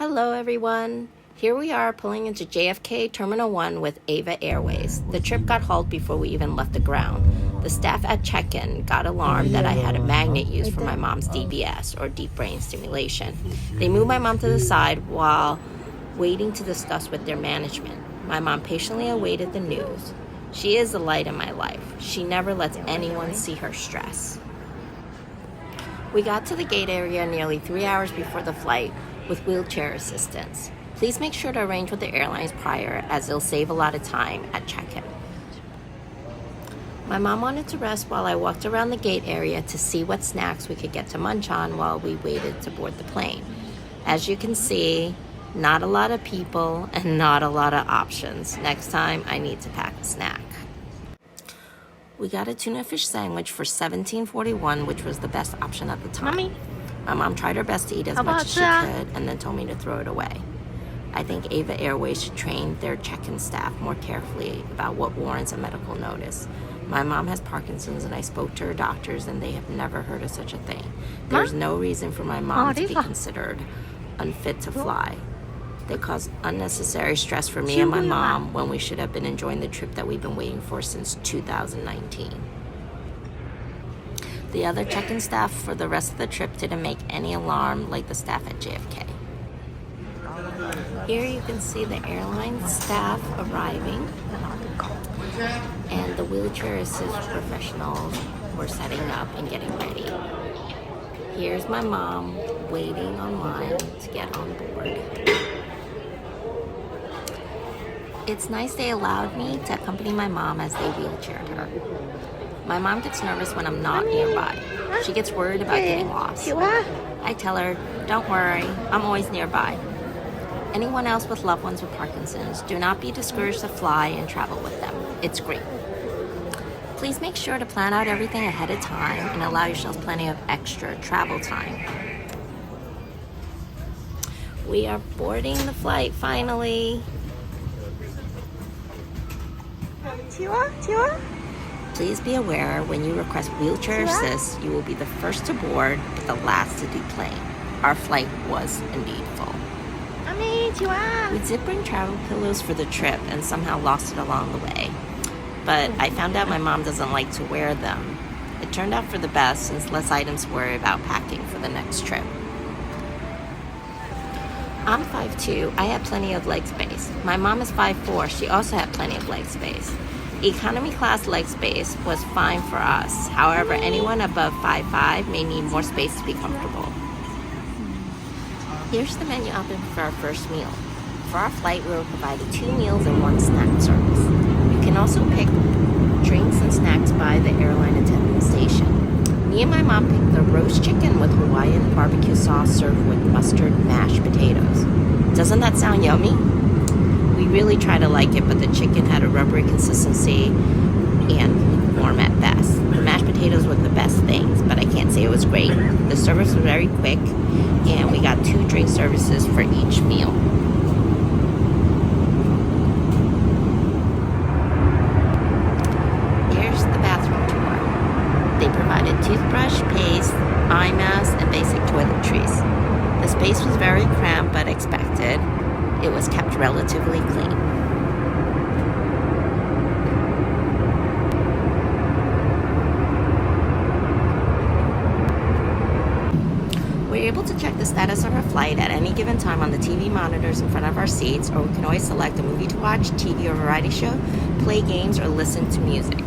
Hello everyone. Here we are pulling into JFK Terminal 1 with Ava Airways. The trip got halted before we even left the ground. The staff at check-in got alarmed that I had a magnet used for my mom's DBS, or deep brain stimulation. They moved my mom to the side while waiting to discuss with their management. My mom patiently awaited the news. She is the light in my life. She never lets anyone see her stress. We got to the gate area nearly 3 hours before the flight with wheelchair assistance. Please make sure to arrange with the airlines prior, as it'll save a lot of time at check-in. My mom wanted to rest while I walked around the gate area to see what snacks we could get to munch on while we waited to board the plane. As you can see, not a lot of people and not a lot of options. Next time, I need to pack a snack. We got a tuna fish sandwich for $17.41, which was the best option at the time. Mommy. My mom tried her best to eat as much as she could and then told me to throw it away. I think Ava Airways should train their check-in staff more carefully about what warrants a medical notice. My mom has Parkinson's and I spoke to her doctors and they have never heard of such a thing. There's no reason for my mom to be considered unfit to fly. They cause unnecessary stress for me and my mom when we should have been enjoying the trip that we've been waiting for since 2019. The other check-in staff for the rest of the trip didn't make any alarm like the staff at JFK. Here you can see the airline staff arriving and the wheelchair assist professionals were setting up and getting ready. Here's my mom waiting online to get on board. It's nice they allowed me to accompany my mom as they wheelchaired her. My mom gets nervous when I'm not nearby. She gets worried about getting lost. I tell her, don't worry, I'm always nearby. Anyone else with loved ones with Parkinson's, do not be discouraged to fly and travel with them. It's great. Please make sure to plan out everything ahead of time and allow yourselves plenty of extra travel time. We are boarding the flight finally. Please be aware when you request wheelchair assist, you will be the first to board but the last to deplane. Our flight was indeed full. We did bring travel pillows for the trip and somehow lost it along the way. But I found out my mom doesn't like to wear them. It turned out for the best since less items to worry about packing for the next trip. I'm 5'2", I had plenty of leg space. My mom is 5'4", she also had plenty of leg space. Economy class leg space was fine for us. However, anyone above 5'5" may need more space to be comfortable. Here's the menu option for our first meal. For our flight, we were provided 2 meals and 1 snack service. You can also pick drinks and snacks by the airline attendant station. Me and my mom picked the roast chicken with Hawaiian barbecue sauce served with mustard mashed potatoes. Doesn't that sound yummy? We really tried to like it, but the chicken had a rubbery consistency and warm at best. The mashed potatoes were the best things, but I can't say it was great. The service was very quick, and we got 2 drink services for each meal. Here's the bathroom tour. They provided toothbrush, paste, eye mask, and basic toiletries. The space was very cramped but expected. It was kept relatively clean. We're able to check the status of our flight at any given time on the TV monitors in front of our seats, or we can always select a movie to watch, TV or variety show, play games, or listen to music.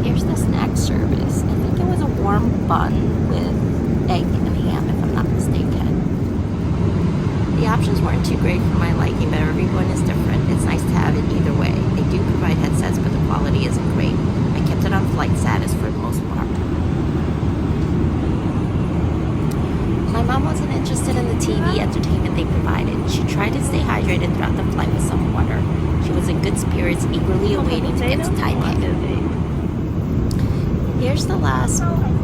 Here's the snack service. I think it was a warm bun with egg and ham, if I'm not mistaken. The options weren't too great for my liking, but everyone is different. It's nice to have it either way. They do provide headsets, but the quality isn't great. I kept it on flight status for the most part. My mom wasn't interested in the TV entertainment they provided. She tried to stay hydrated throughout the flight with some water. She was in good spirits, eagerly awaiting to get to Taipei. Here's the last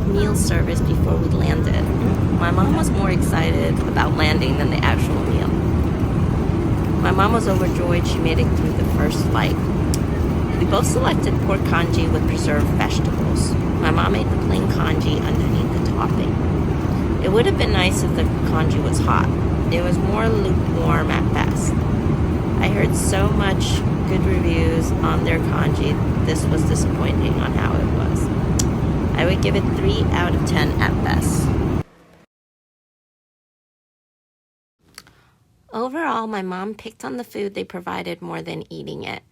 meal service before we landed. My mom was more excited about landing than the actual meal. My mom was overjoyed she made it through the first flight. We both selected pork congee with preserved vegetables. My mom made the plain congee underneath the topping. It would have been nice if the congee was hot. It was more lukewarm at best. I heard so much good reviews on their congee. This was disappointing on how it was. I would give it 3 out of 10 at best. Overall, my mom picked on the food they provided more than eating it.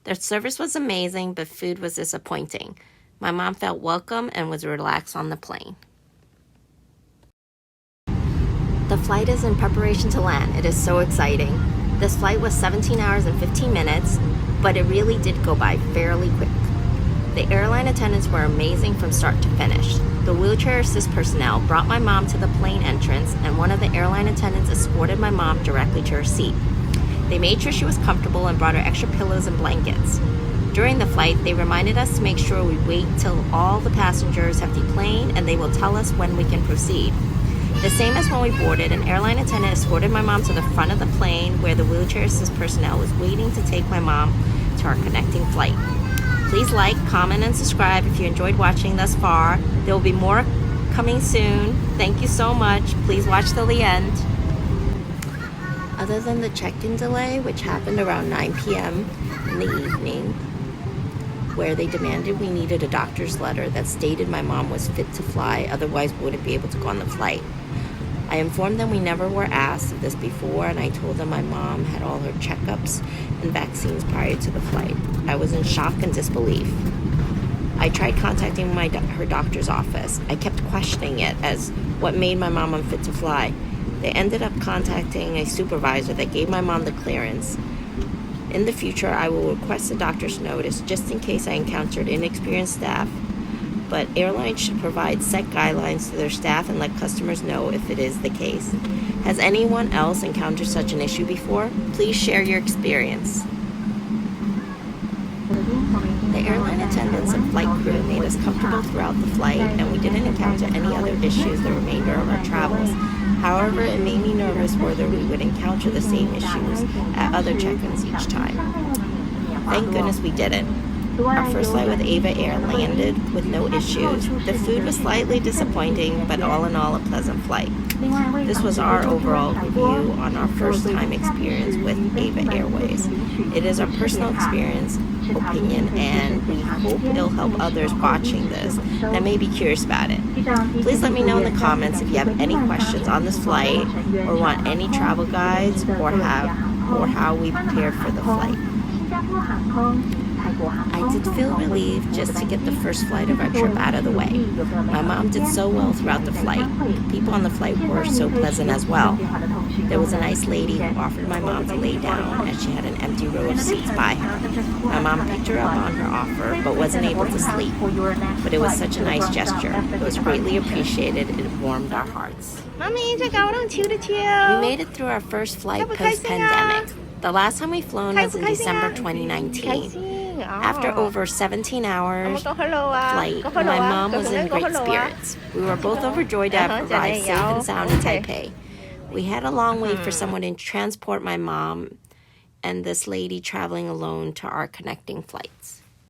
Their service was amazing, but food was disappointing. My mom felt welcome and was relaxed on the plane. The flight is in preparation to land. It is so exciting. This flight was 17 hours and 15 minutes, but it really did go by fairly quick. The airline attendants were amazing from start to finish. The wheelchair assist personnel brought my mom to the plane entrance, and one of the airline attendants escorted my mom directly to her seat. They made sure she was comfortable and brought her extra pillows and blankets. During the flight, they reminded us to make sure we wait till all the passengers have deplaned, and they will tell us when we can proceed. The same as when we boarded, an airline attendant escorted my mom to the front of the plane where the wheelchair assist personnel was waiting to take my mom to our connecting flight. Please like, comment, and subscribe if you enjoyed watching thus far. There will be more coming soon. Thank you so much. Please watch till the end. Other than the check-in delay, which happened around 9 p.m. in the evening, where they demanded we needed a doctor's letter that stated my mom was fit to fly, otherwise wouldn't be able to go on the flight. I informed them we never were asked of this before, and I told them my mom had all her checkups and vaccines prior to the flight. I was in shock and disbelief. I tried contacting her doctor's office. I kept questioning it as what made my mom unfit to fly. They ended up contacting a supervisor that gave my mom the clearance. In the future, I will request a doctor's notice just in case I encountered inexperienced staff, but airlines should provide set guidelines to their staff and let customers know if it is the case. Has anyone else encountered such an issue before? Please share your experience. The airline attendants and flight crew made us comfortable throughout the flight, and we didn't encounter any other issues the remainder of our travels. However, it made me nervous whether we would encounter the same issues at other check-ins each time. Thank goodness we didn't. Our first flight with Ava Air landed with no issues. The food was slightly disappointing, but all in all, a pleasant flight. This was our overall review on our first-time experience with Ava Airways. It is our personal opinion, and we hope it'll help others watching this that may be curious about it. Please let me know in the comments if you have any questions on this flight or want any travel guides or how we prepared for the flight. I did feel relieved just to get the first flight of our trip out of the way. My mom did so well throughout the flight. People on the flight were so pleasant as well. There was a nice lady who offered my mom to lay down as she had an empty row of seats by her. My mom picked her up on her offer but wasn't able to sleep. But it was such a nice gesture. It was greatly appreciated. It warmed our hearts. We made it through our first flight post-pandemic. The last time we flown was in December 2019. After over 17 hours flight, my mom was in great spirits. We were both overjoyed to have arrived safe and sound in Taipei. We had a long wait for someone to transport my mom and this lady traveling alone to our connecting flights.